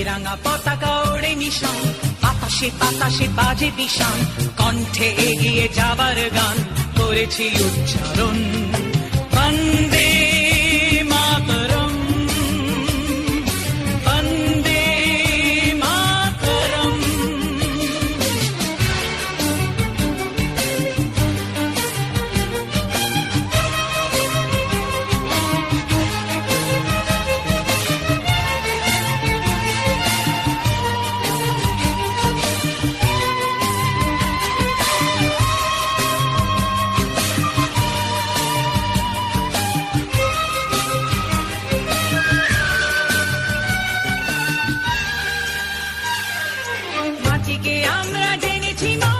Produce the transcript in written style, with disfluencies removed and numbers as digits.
রাঙা পতাকা ওড়ে নিশান, আকাশে বাতাসে বাজে দিশান, কণ্ঠে এগিয়ে যাবার গান করেছি উচ্চারণ। বন্দে মাতরম, বন্দে মাতরম। মাটিকে আমরা জেনেছি মা,